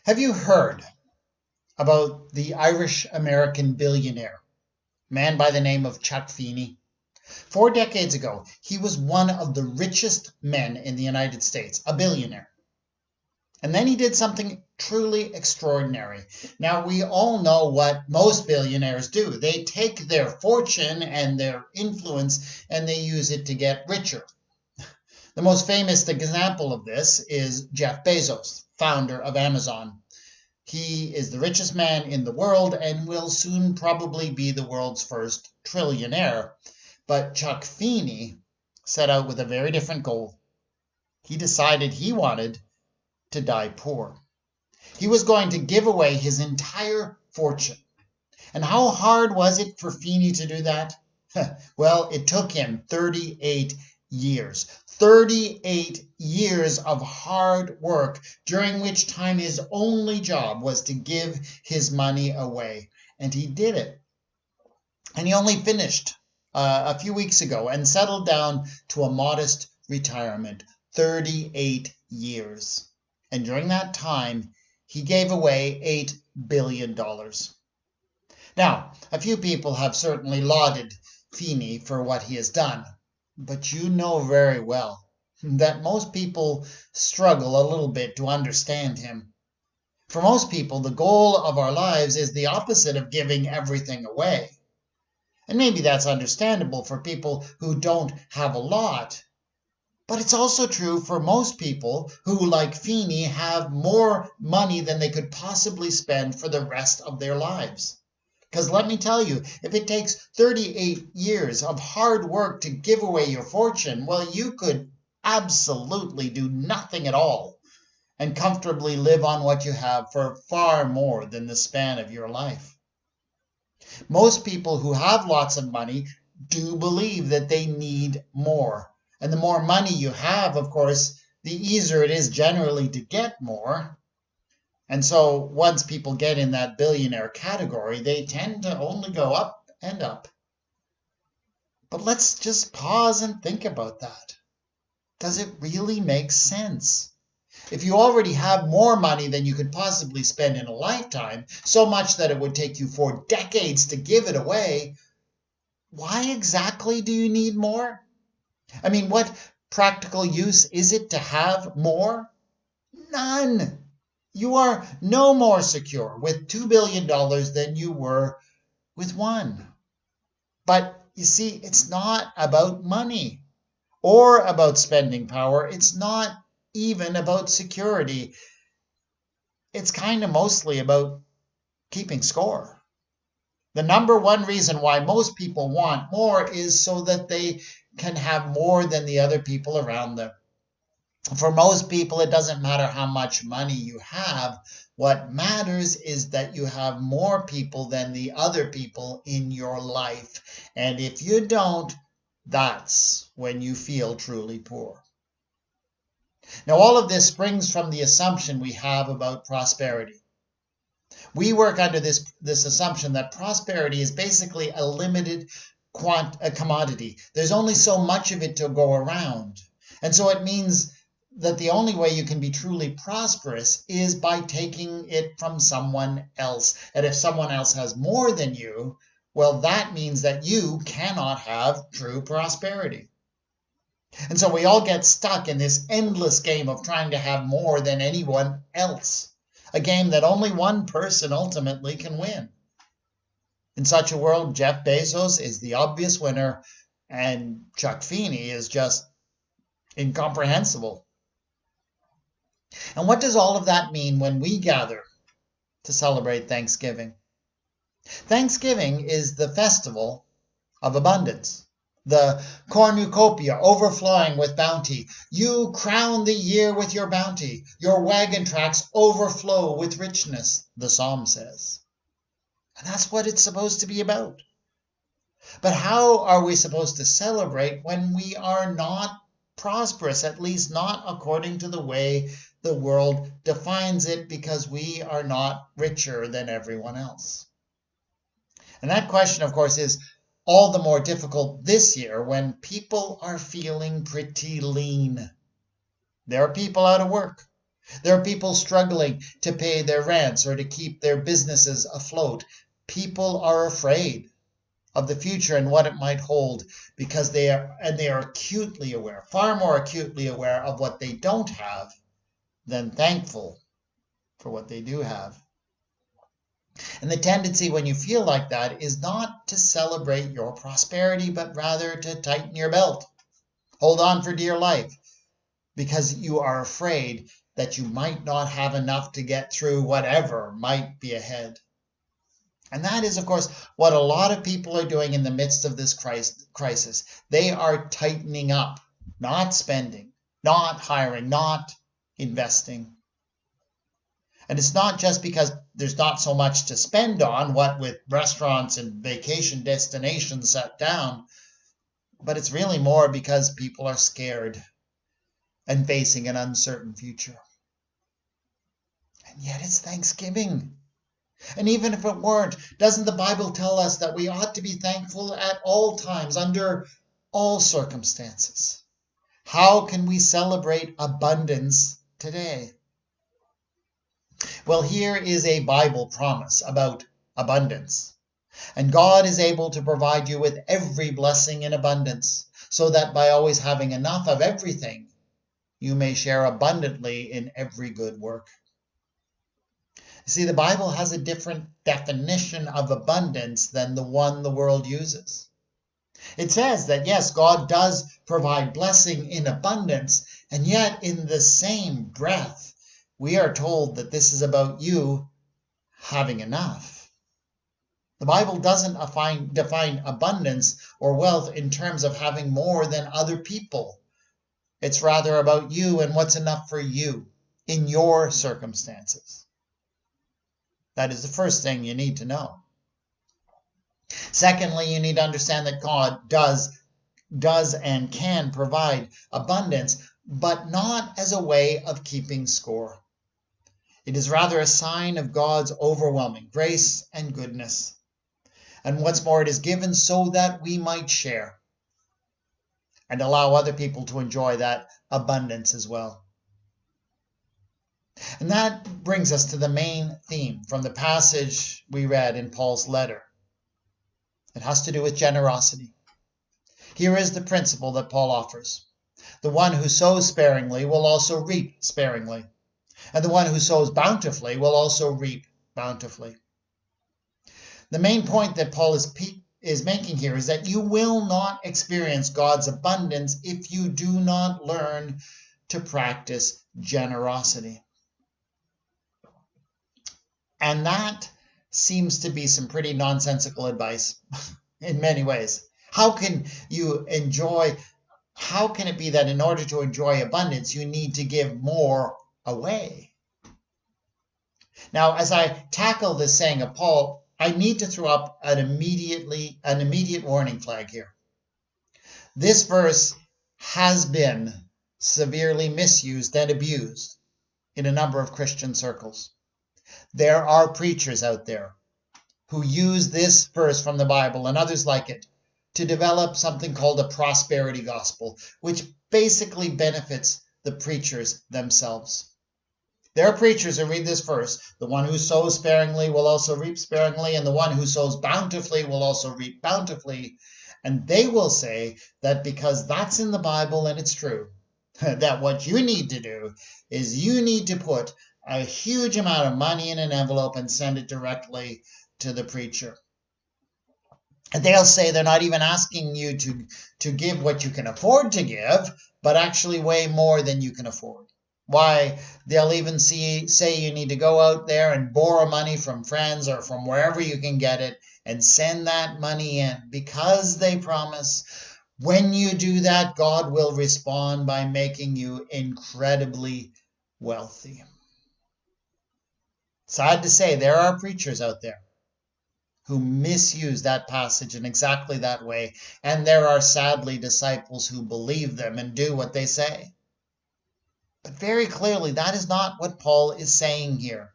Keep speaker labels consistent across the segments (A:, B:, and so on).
A: Have you heard about the Irish-American billionaire, a man by the name of Chuck Feeney? 4 decades ago, he was one of the richest men in the United States, a billionaire. And then he did something truly extraordinary. Now, we all know what most billionaires do. They take their fortune and their influence and they use it to get richer. The most famous example of this is Jeff Bezos, founder of Amazon. He is the richest man in the world and will soon probably be the world's first trillionaire. But Chuck Feeney set out with a very different goal. He decided he wanted to die poor. He was going to give away his entire fortune. And how hard was it for Feeney to do that? Well, it took him 38 years. 38 years of hard work, during which time his only job was to give his money away. And he did it. And he only finished a few weeks ago and settled down to a modest retirement. 38 years. And during that time, he gave away $8 billion. Now, a few people have certainly lauded Feeney for what he has done. But you know very well that most people struggle a little bit to understand him. For most people, the goal of our lives is the opposite of giving everything away. And maybe that's understandable for people who don't have a lot. But it's also true for most people who, like Feeney, have more money than they could possibly spend for the rest of their lives. Because let me tell you, if it takes 38 years of hard work to give away your fortune, well, you could absolutely do nothing at all and comfortably live on what you have for far more than the span of your life. Most people who have lots of money do believe that they need more. And the more money you have, of course, the easier it is generally to get more. And so once people get in that billionaire category, they tend to only go up and up. But let's just pause and think about that. Does it really make sense? If you already have more money than you could possibly spend in a lifetime, so much that it would take you 4 decades to give it away, why exactly do you need more? I mean, what practical use is it to have more? None. You are no more secure with $2 billion than you were with one. But you see, it's not about money or about spending power. It's not even about security. It's kind of mostly about keeping score. The number one reason why most people want more is so that they can have more than the other people around them. For most people, it doesn't matter how much money you have. What matters is that you have more people than the other people in your life. And if you don't, that's when you feel truly poor. Now, all of this springs from the assumption we have about prosperity. We work under this assumption that prosperity is basically a limited commodity. There's only so much of it to go around. And so it means that the only way you can be truly prosperous is by taking it from someone else. And if someone else has more than you, well, that means that you cannot have true prosperity. And so we all get stuck in this endless game of trying to have more than anyone else, a game that only one person ultimately can win. In such a world, Jeff Bezos is the obvious winner, and Chuck Feeney is just incomprehensible. And what does all of that mean when we gather to celebrate Thanksgiving? Thanksgiving is the festival of abundance, the cornucopia overflowing with bounty. You crown the year with your bounty. Your wagon tracks overflow with richness, the psalm says. And that's what it's supposed to be about. But how are we supposed to celebrate when we are not prosperous, at least not according to the way the world defines it, because we are not richer than everyone else? And that question, of course, is all the more difficult this year when people are feeling pretty lean. There are people out of work. There are people struggling to pay their rents or to keep their businesses afloat. People are afraid of the future and what it might hold because they are acutely aware, far more acutely aware of what they don't have than thankful for what they do have. And the tendency when you feel like that is not to celebrate your prosperity, but rather to tighten your belt. Hold on for dear life because you are afraid that you might not have enough to get through whatever might be ahead. And that is, of course, what a lot of people are doing in the midst of this crisis. They are tightening up, not spending, not hiring, not investing. And it's not just because there's not so much to spend on, what with restaurants and vacation destinations shut down, but it's really more because people are scared and facing an uncertain future. And yet it's Thanksgiving. And even if it weren't, doesn't the Bible tell us that we ought to be thankful at all times, under all circumstances? How can we celebrate abundance today? Well, here is a Bible promise about abundance. And God is able to provide you with every blessing in abundance, so that by always having enough of everything, you may share abundantly in every good work. See, the Bible has a different definition of abundance than the one the world uses. It says that, yes, God does provide blessing in abundance, and yet in the same breath, we are told that this is about you having enough. The Bible doesn't define abundance or wealth in terms of having more than other people. It's rather about you and what's enough for you in your circumstances. That is the first thing you need to know. Secondly, you need to understand that God does and can provide abundance, but not as a way of keeping score. It is rather a sign of God's overwhelming grace and goodness. And what's more, it is given so that we might share and allow other people to enjoy that abundance as well. And that brings us to the main theme from the passage we read in Paul's letter. It has to do with generosity. Here is the principle that Paul offers. The one who sows sparingly will also reap sparingly, and the one who sows bountifully will also reap bountifully. The main point that Paul is making here is that you will not experience God's abundance if you do not learn to practice generosity. And that seems to be some pretty nonsensical advice in many ways. How can it be that in order to enjoy abundance, you need to give more away? Now, as I tackle this saying of Paul, I need to throw up an immediate warning flag here. This verse has been severely misused and abused in a number of Christian circles. There are preachers out there who use this verse from the Bible and others like it to develop something called a prosperity gospel, which basically benefits the preachers themselves. There are preachers who read this verse, the one who sows sparingly will also reap sparingly, and the one who sows bountifully will also reap bountifully. And they will say that because that's in the Bible and it's true, that what you need to do is you need to put a huge amount of money in an envelope and send it directly to the preacher. And they'll say they're not even asking you to give what you can afford to give, but actually way more than you can afford. Why, they'll even say you need to go out there and borrow money from friends or from wherever you can get it and send that money in, because they promise when you do that, God will respond by making you incredibly wealthy. Sad to say, there are preachers out there who misuse that passage in exactly that way, and there are sadly disciples who believe them and do what they say. But very clearly, that is not what Paul is saying here.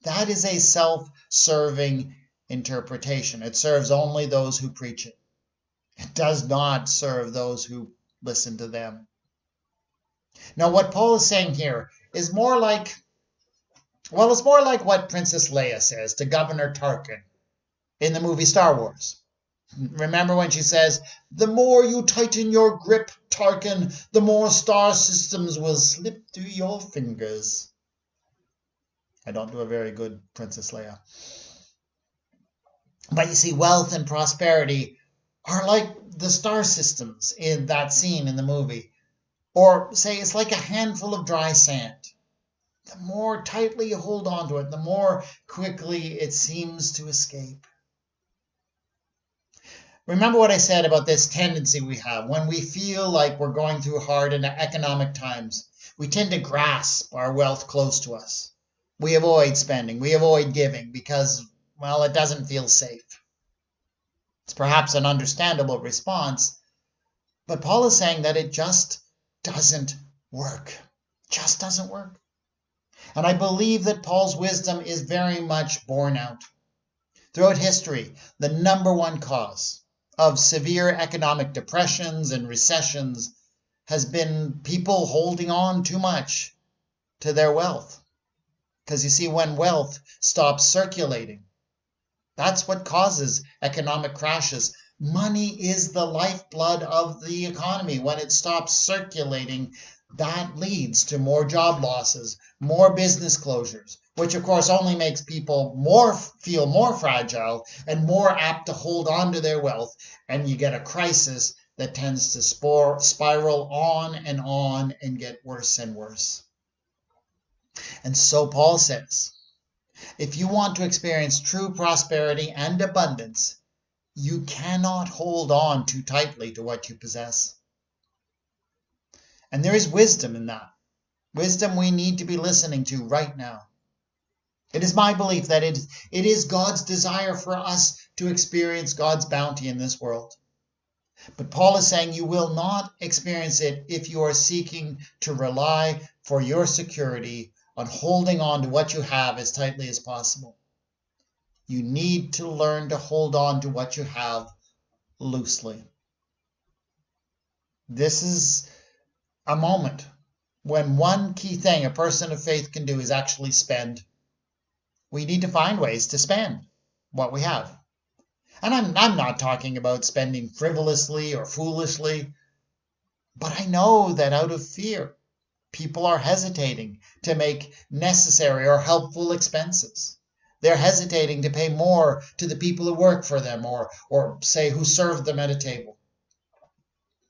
A: That is a self-serving interpretation. It serves only those who preach it. It does not serve those who listen to them. Now, what Paul is saying here is more like, well, it's more like what Princess Leia says to Governor Tarkin in the movie Star Wars. Remember when she says, "The more you tighten your grip, Tarkin, the more star systems will slip through your fingers." I don't do a very good Princess Leia. But you see, wealth and prosperity are like the star systems in that scene in the movie. Or say it's like a handful of dry sand. The more tightly you hold on to it, the more quickly it seems to escape. Remember what I said about this tendency we have when we feel like we're going through hard and economic times. We tend to grasp our wealth close to us. We avoid spending, we avoid giving because, well, it doesn't feel safe. It's perhaps an understandable response, but Paul is saying that it just doesn't work. Just doesn't work. And I believe that Paul's wisdom is very much borne out. Throughout history, the number one cause of severe economic depressions and recessions has been people holding on too much to their wealth. Because you see, when wealth stops circulating, that's what causes economic crashes. Money is the lifeblood of the economy. When it stops circulating, that leads to more job losses, more business closures, which of course only makes people feel more fragile and more apt to hold on to their wealth, and you get a crisis that tends to spiral on and get worse and worse. And so Paul says, if you want to experience true prosperity and abundance, you cannot hold on too tightly to what you possess. And there is wisdom in that. Wisdom we need to be listening to right now. It is my belief that it is God's desire for us to experience God's bounty in this world. But Paul is saying you will not experience it if you are seeking to rely for your security on holding on to what you have as tightly as possible. You need to learn to hold on to what you have loosely. This is a moment when one key thing a person of faith can do is actually spend. We need to find ways to spend what we have. And I'm not talking about spending frivolously or foolishly, but I know that out of fear, people are hesitating to make necessary or helpful expenses. They're hesitating to pay more to the people who work for them or say who serve them at a table.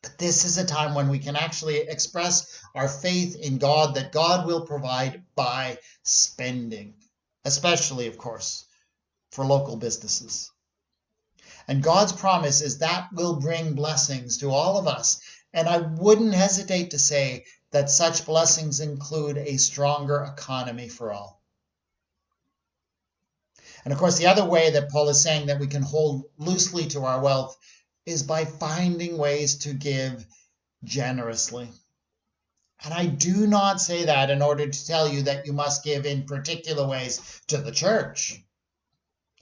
A: But this is a time when we can actually express our faith in God, that God will provide by spending, especially, of course, for local businesses. And God's promise is that will bring blessings to all of us. And I wouldn't hesitate to say that such blessings include a stronger economy for all. And of course, the other way that Paul is saying that we can hold loosely to our wealth is by finding ways to give generously. And I do not say that in order to tell you that you must give in particular ways to the church.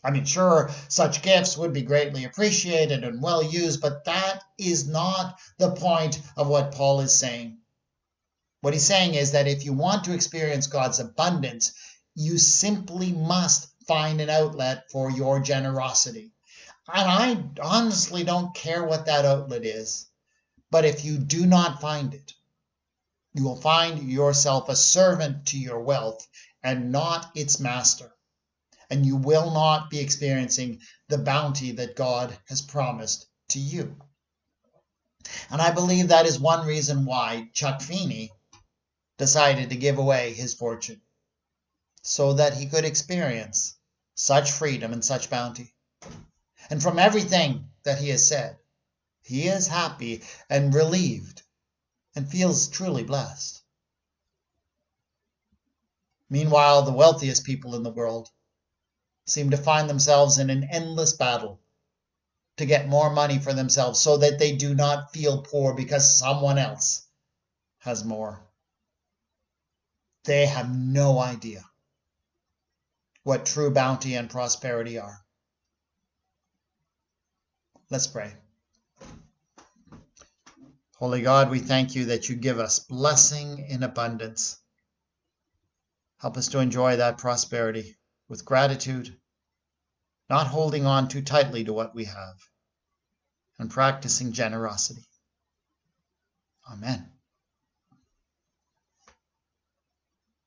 A: I mean, sure, such gifts would be greatly appreciated and well used, but that is not the point of what Paul is saying. What he's saying is that if you want to experience God's abundance, you simply must find an outlet for your generosity. And I honestly don't care what that outlet is. But if you do not find it, you will find yourself a servant to your wealth and not its master. And you will not be experiencing the bounty that God has promised to you. And I believe that is one reason why Chuck Feeney decided to give away his fortune, so that he could experience such freedom and such bounty. And from everything that he has said, he is happy and relieved and feels truly blessed. Meanwhile, the wealthiest people in the world seem to find themselves in an endless battle to get more money for themselves so that they do not feel poor because someone else has more. They have no idea what true bounty and prosperity are. Let's pray. Holy God, we thank you that you give us blessing in abundance. Help us to enjoy that prosperity with gratitude, not holding on too tightly to what we have, and practicing generosity. Amen.